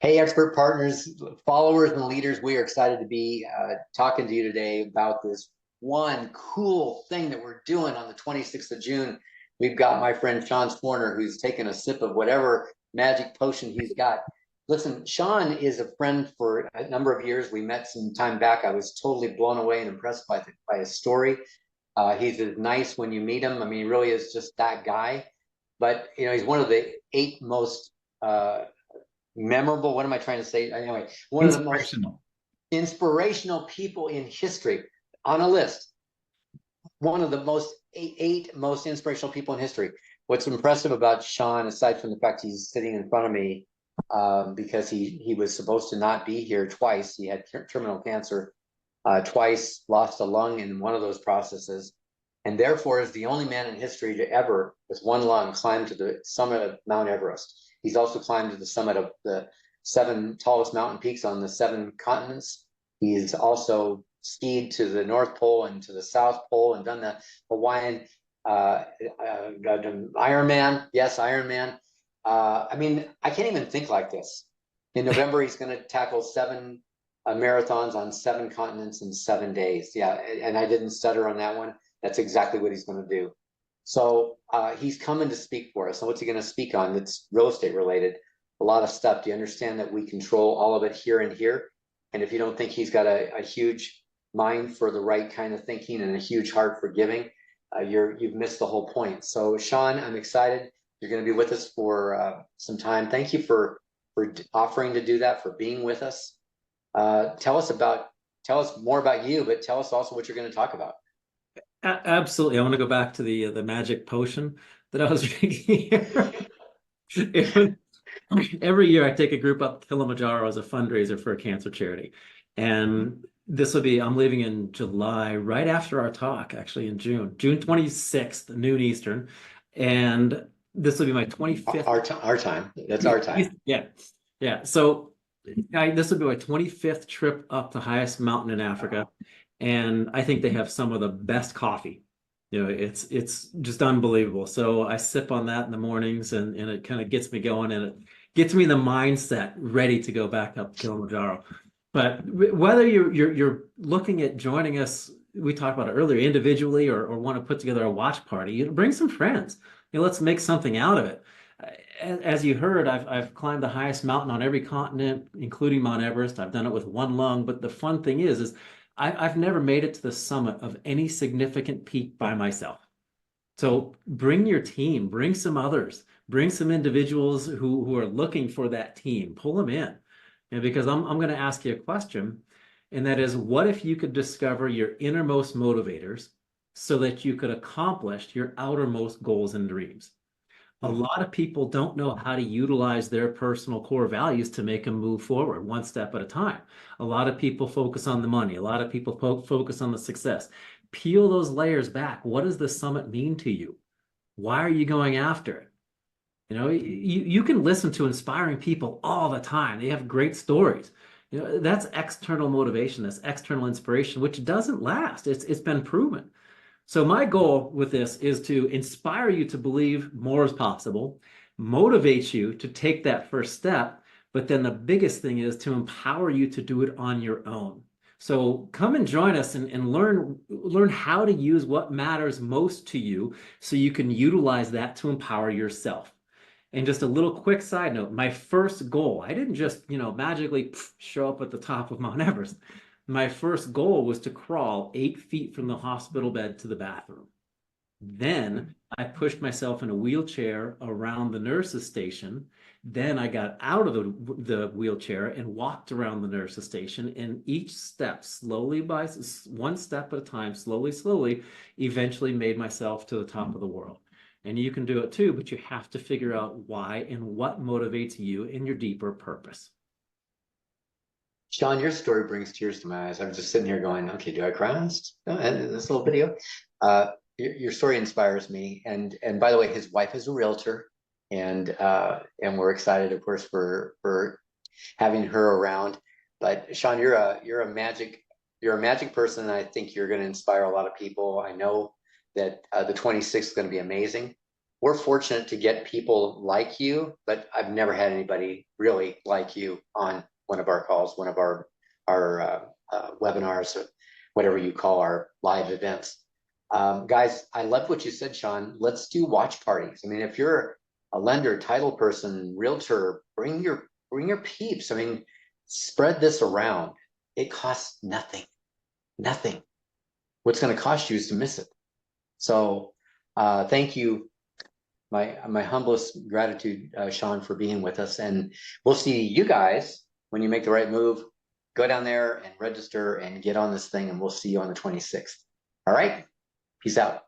Hey, expert partners, followers, and leaders, we are excited to be talking to you today about this one cool thing that we're doing on the 26th of June. We've got my friend Sean Swarner, who's taking a sip of whatever magic potion he's got. Listen, Sean is a friend for a number of years. We met some time back. I was totally blown away and impressed by his story. He's as nice when you meet him. I mean, he really is just that guy. But, he's one of the eight most memorable, what am I trying to say? Anyway, one of the most Inspirational. inspirational people in history on a list. One of the most eight most inspirational people in history. What's impressive about Sean, aside from the fact he's sitting in front of me, because he was supposed to not be here twice. He had terminal cancer twice, lost a lung in one of those processes, and therefore is the only man in history to ever, with one lung, climb to the summit of Mount Everest. He's also climbed to the summit of the seven tallest mountain peaks on the seven continents. He's also skied to the North Pole and to the South Pole and done the Hawaiian Ironman. Yes, Ironman. I mean, I can't even think like this. In November, he's going to tackle seven marathons on seven continents in 7 days. Yeah, and I didn't stutter on that one. That's exactly what he's going to do. So he's coming to speak for us. And what's he going to speak on that's real estate related? A lot of stuff. Do you understand that we control all of it here and here? And if you don't think he's got a huge mind for the right kind of thinking and a huge heart for giving, you've missed the whole point. So Sean, I'm excited. You're going to be with us for some time. Thank you for offering to do that, for being with us. Tell us more about you, but tell us also what you're going to talk about. Absolutely. I want to go back to the magic potion that I was drinking here. It was- Every year I take a group up Kilimanjaro as a fundraiser for a cancer charity. And this will be, I'm leaving in July, right after our talk, actually in June 26th, noon Eastern. And this will be my 25th. Our time. That's our time. Yeah. Yeah. So this will be my 25th trip up the highest mountain in Africa. And I think they have some of the best coffee. It's just unbelievable. So I sip on that in the mornings and it kind of gets me going and it gets me in the mindset ready to go back up Kilimanjaro. But whether you're looking at joining us, we talked about it earlier, individually or want to put together a watch party, bring some friends. Let's make something out of it. As you heard, I've climbed the highest mountain on every continent, including Mount Everest. I've done it with one lung. But the fun thing is I've never made it to the summit of any significant peak by myself. So bring your team, bring some others, bring some individuals who are looking for that team, pull them in. And because I'm going to ask you a question, and that is, what if you could discover your innermost motivators so that you could accomplish your outermost goals and dreams? A lot of people don't know how to utilize their personal core values to make them move forward one step at a time. A lot of people focus on the money. A lot of people focus on the success. Peel those layers back. What does the summit mean to you? Why are you going after it? You can listen to inspiring people all the time. They have great stories. That's external motivation. That's external inspiration, which doesn't last. It's been proven. So my goal with this is to inspire you to believe more is possible, motivate you to take that first step, but then the biggest thing is to empower you to do it on your own. So come and join us and learn how to use what matters most to you so you can utilize that to empower yourself. And just a little quick side note, my first goal, I didn't just, magically show up at the top of Mount Everest. My first goal was to crawl 8 feet from the hospital bed to the bathroom. Then I pushed myself in a wheelchair around the nurse's station. Then I got out of the wheelchair and walked around the nurse's station. And each step, slowly by one step at a time, slowly, eventually made myself to the top of the world. And you can do it too, but you have to figure out why and what motivates you in your deeper purpose. Sean, your story brings tears to my eyes. I'm just sitting here going, okay, do I cry on this little video? Your story inspires me. And by the way, his wife is a realtor, and we're excited, of course, for having her around. But Sean, you're a magic person, and I think you're going to inspire a lot of people. I know that the 26th is going to be amazing. we're fortunate to get people like you, but I've never had anybody really like you on one of our calls, one of our webinars, or whatever you call our live events. Guys, I love what you said, Sean. Let's do watch parties. I mean, if you're a lender, title person, realtor, bring your peeps. I mean, spread this around. It costs nothing. Nothing. What's going to cost you is to miss it. So thank you. My humblest gratitude, Sean, for being with us. And we'll see you guys when you make the right move. Go down there and register and get on this thing, and we'll see you on the 26th. All right. Peace out.